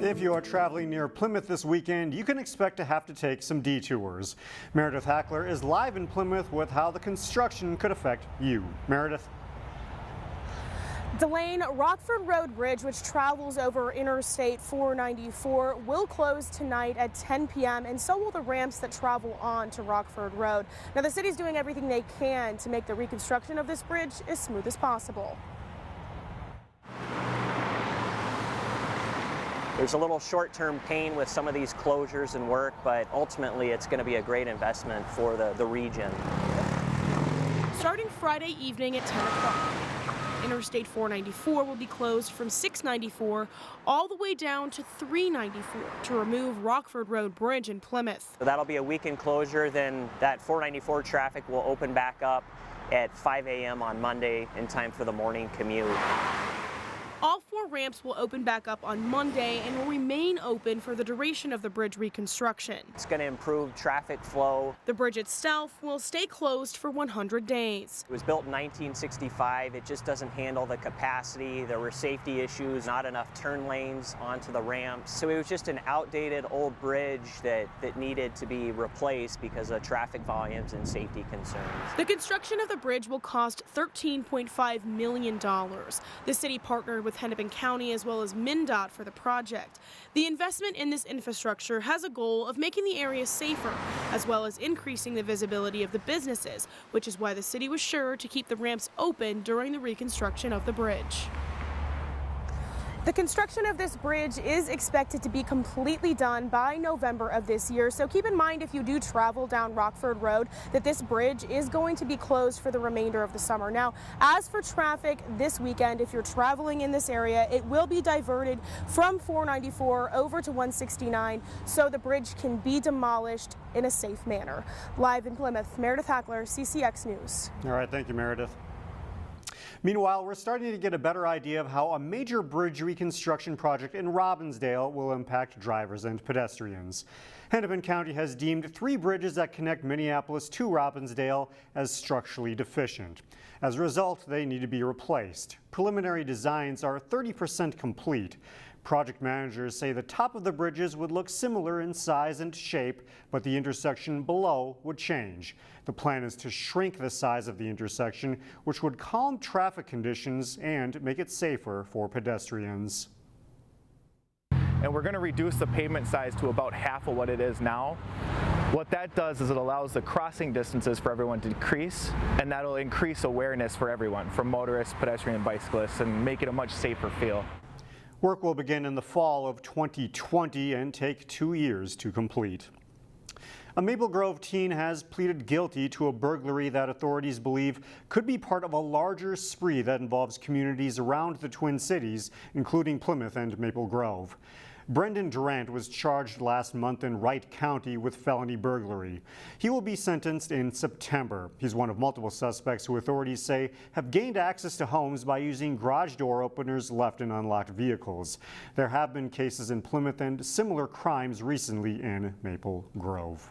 If you are traveling near Plymouth this weekend, you can expect to have to take some detours. Meredith Hackler is live in Plymouth with how the construction could affect you. Meredith. Delane, Rockford Road Bridge, which travels over Interstate 494, will close tonight at 10 p.m. and so will the ramps that travel on to Rockford Road. Now, the city's doing everything they can to make the reconstruction of this bridge as smooth as possible. There's a little short-term pain with some of these closures and work, but ultimately it's going to be a great investment for the region. Starting Friday evening at 10 o'clock. Interstate 494 will be closed from 694 all the way down to 394 to remove Rockford Road Bridge in Plymouth. So that'll be a weekend closure, then that 494 traffic will open back up at 5 a.m. on Monday in time for the morning commute. All four ramps will open back up on Monday and will remain open for the duration of the bridge reconstruction. It's going to improve traffic flow. The bridge itself will stay closed for 100 days. It was built in 1965. It just doesn't handle the capacity. There were safety issues, not enough turn lanes onto the ramps. So it was just an outdated old bridge that needed to be replaced because of traffic volumes and safety concerns. The construction of the bridge will cost $13.5 million. The city partnered with Hennepin County as well as MnDOT for the project. The investment in this infrastructure has a goal of making the area safer, as well as increasing the visibility of the businesses, which is why the city was sure to keep the ramps open during the reconstruction of the bridge. The construction of this bridge is expected to be completely done by November of this year, so keep in mind if you do travel down Rockford Road that this bridge is going to be closed for the remainder of the summer. Now, as for traffic this weekend, if you're traveling in this area, it will be diverted from 494 over to 169 so the bridge can be demolished in a safe manner. Live in Plymouth, Meredith Hackler, CCX News. All right, thank you, Meredith. Meanwhile, we're starting to get a better idea of how a major bridge reconstruction project in Robbinsdale will impact drivers and pedestrians. Hennepin County has deemed 3 bridges that connect Minneapolis to Robbinsdale as structurally deficient. As a result, they need to be replaced. Preliminary designs are 30% complete. Project managers say the top of the bridges would look similar in size and shape, but the intersection below would change. The plan is to shrink the size of the intersection, which would calm traffic conditions and make it safer for pedestrians. And we're going to reduce the pavement size to about half of what it is now. What that does is it allows the crossing distances for everyone to decrease, and that'll increase awareness for everyone, from motorists, pedestrians, and bicyclists, and make it a much safer feel. Work will begin in the fall of 2020 and take 2 years to complete. A Maple Grove teen has pleaded guilty to a burglary that authorities believe could be part of a larger spree that involves communities around the Twin Cities, including Plymouth and Maple Grove. Brendan Durant was charged last month in Wright County with felony burglary. He will be sentenced in September. He's one of multiple suspects who authorities say have gained access to homes by using garage door openers left in unlocked vehicles. There have been cases in Plymouth and similar crimes recently in Maple Grove.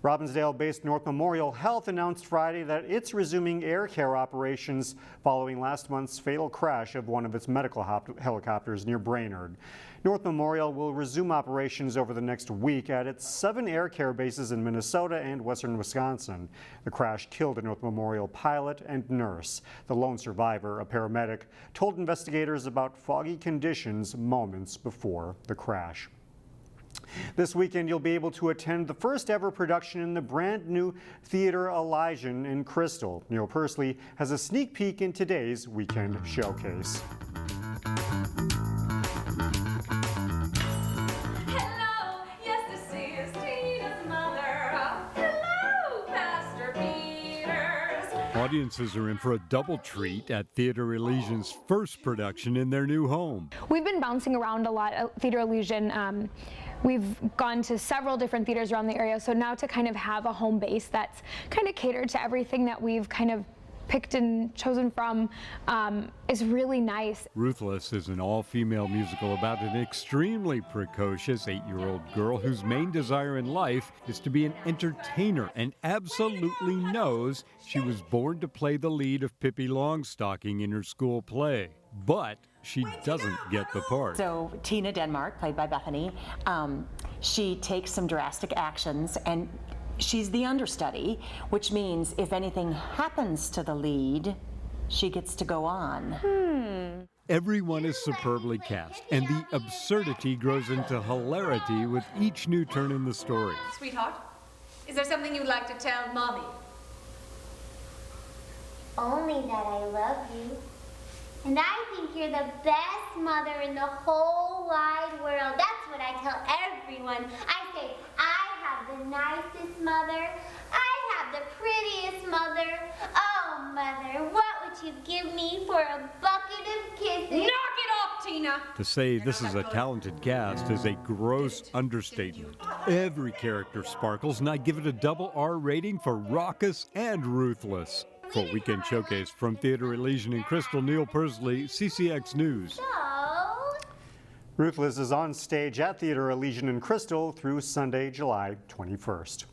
Robbinsdale-based North Memorial Health announced Friday that it's resuming air care operations following last month's fatal crash of one of its medical helicopters near Brainerd. North Memorial will resume operations over the next week at its 7 air care bases in Minnesota and western Wisconsin. The crash killed a North Memorial pilot and nurse. The lone survivor, a paramedic, told investigators about foggy conditions moments before the crash. This weekend, you'll be able to attend the first ever production in the brand new Theater Elysian in Crystal. Neil Persley has a sneak peek in today's weekend showcase. Hello, yes, this is Tina's mother. Hello, Pastor Peters. Audiences are in for a double treat at Theater Elysian's first production in their new home. We've been bouncing around a lot at Theater Elysian. We've gone to several different theaters around the area, so now to kind of have a home base that's kind of catered to everything that we've kind of picked and chosen from is really nice. Ruthless is an all-female musical about an extremely precocious 8-year-old girl whose main desire in life is to be an entertainer and absolutely knows she was born to play the lead of Pippi Longstocking in her school play. but she doesn't get the part. So Tina Denmark, played by Bethany, she takes some drastic actions, and she's the understudy, which means if anything happens to the lead, she gets to go on. Everyone is superbly cast, and the absurdity grows into hilarity with each new turn in the story. Sweetheart, is there something you'd like to tell Mommy? Only that I love you. And I think you're the best mother in the whole wide world. That's what I tell everyone. I say, I have the nicest mother. I have the prettiest mother. Oh, Mother, what would you give me for a bucket of kisses? Knock it off, Tina! To say this is a talented cast is a gross understatement. Every character sparkles, and I give it a double R rating for raucous and ruthless. For Weekend Showcase from Theatre Elysian in Crystal, Neil Persley, CCX News. So, Ruthless is on stage at Theatre Elysian in Crystal through Sunday, July 21st.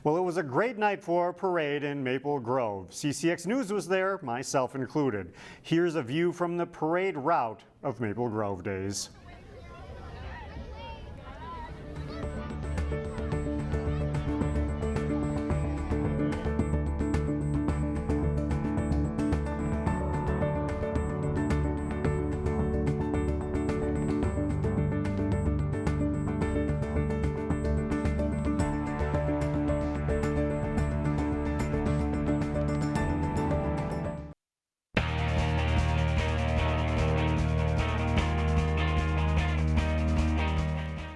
Well, it was a great night for a parade in Maple Grove. CCX News was there, myself included. Here's a view from the parade route of Maple Grove days.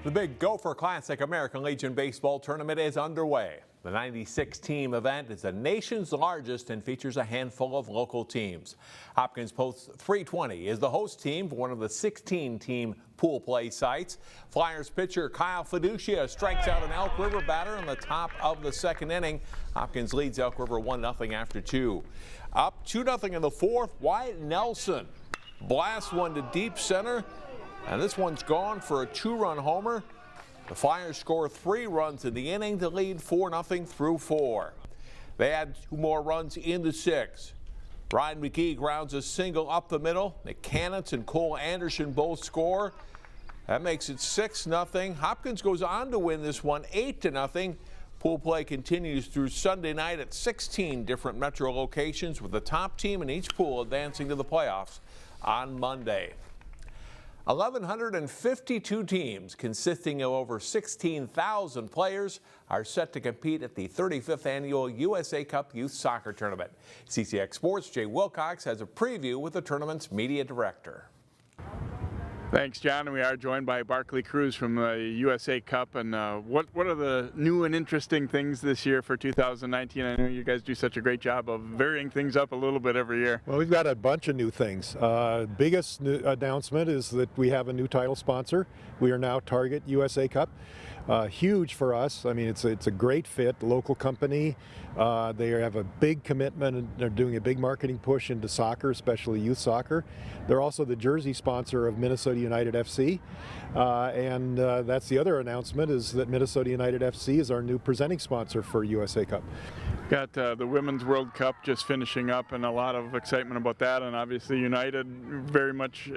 The big Gopher Classic American Legion Baseball Tournament is underway. The 96-team event is the nation's largest and features a handful of local teams. Hopkins Post 320 is the host team for one of the 16-team pool play sites. Flyers pitcher Kyle Fiducia strikes out an Elk River batter in the top of the second inning. Hopkins leads Elk River 1-0 after 2. Up 2-0 in the fourth, Wyatt Nelson blasts one to deep center. And this one's gone for a 2-run homer. The Flyers score 3 runs in the inning to lead 4-0 through 4. They add 2 more runs in the 6th. Ryan McGee grounds a single up the middle. Nick Cannons and Cole Anderson both score. That makes it 6-0. Hopkins goes on to win this one 8-0. Pool play continues through Sunday night at 16 different metro locations, with the top team in each pool advancing to the playoffs on Monday. 1,152 teams consisting of over 16,000 players are set to compete at the 35th Annual USA Cup Youth Soccer Tournament. CCX Sports' Jay Wilcox has a preview with the tournament's media director. Thanks, John. And we are joined by Barkley Cruz from the USA Cup. And what are the new and interesting things this year for 2019? I know you guys do such a great job of varying things up a little bit every year. Well, we've got a bunch of new things. Biggest new announcement is that we have a new title sponsor. We are now Target USA Cup. Huge for us. I mean, it's a great fit, local company. They have a big commitment, and they're doing a big marketing push into soccer, especially youth soccer. They're also the jersey sponsor of Minnesota United FC. And that's the other announcement, is that Minnesota United FC is our new presenting sponsor for USA Cup. Got the Women's World Cup just finishing up, and a lot of excitement about that. And obviously United very much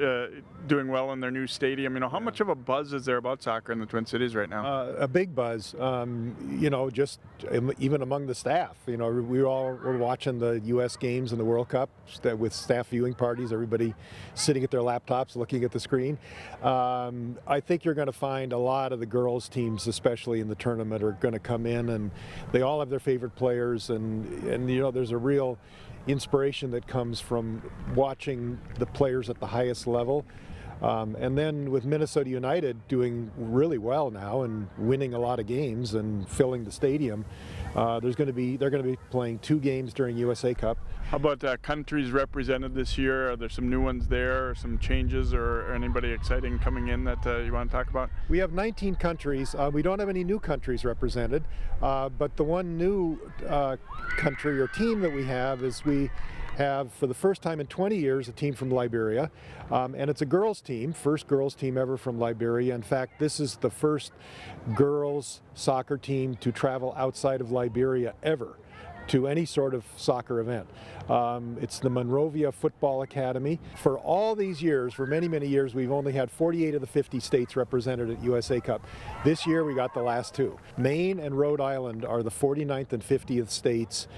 doing well in their new stadium. You know, how much of a buzz is there about soccer in the Twin Cities right now? A big buzz, you know, just even among the staff. You know, we all were watching the U.S. games and the World Cup with staff viewing parties, everybody sitting at their laptops looking at the screen. I think you're going to find a lot of the girls' teams, especially in the tournament, are going to come in, and they all have their favorite players, and you know, there's a real inspiration that comes from watching the players at the highest level. And then with Minnesota United doing really well now and winning a lot of games and filling the stadium, they're going to be playing 2 games during USA Cup. How about countries represented this year? Are there some new ones there, or some changes, or anybody exciting coming in that you want to talk about? We have 19 countries. We don't have any new countries represented, but the one new country or team that we have is we have, for the first time in 20 years, a team from Liberia, and it's a girls team, first girls team ever from Liberia. In fact, this is the first girls soccer team to travel outside of Liberia ever. to any sort of soccer event. It's the Monrovia Football Academy. For all these years, for many, many years, we've only had 48 of the 50 states represented at USA Cup. This year we got the last two. Maine and Rhode Island are the 49th and 50th states.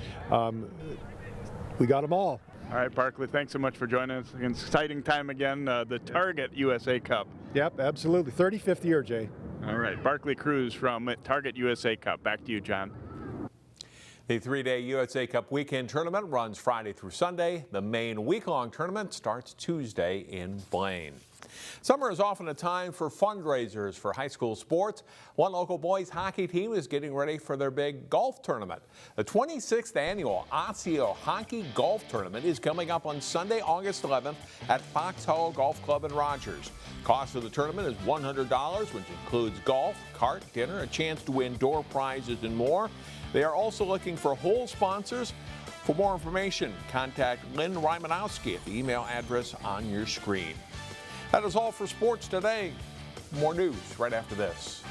We got them all. All right, Barkley, thanks so much for joining us. An exciting time again, the Target USA Cup. Yep, absolutely. 35th year, Jay. All right, Barkley Cruz from Target USA Cup. Back to you, John. The three-day USA Cup weekend tournament runs Friday through Sunday. The main week-long tournament starts Tuesday in Blaine. Summer is often a time for fundraisers for high school sports. One local boys hockey team is getting ready for their big golf tournament. The 26th annual Osseo Hockey Golf Tournament is coming up on Sunday, August 11th at Fox Hollow Golf Club in Rogers. Cost of the tournament is $100, which includes golf, cart, dinner, a chance to win door prizes, and more. They are also looking for hole sponsors. For more information, contact Lynn Rymanowski at the email address on your screen. That is all for sports today. More news right after this.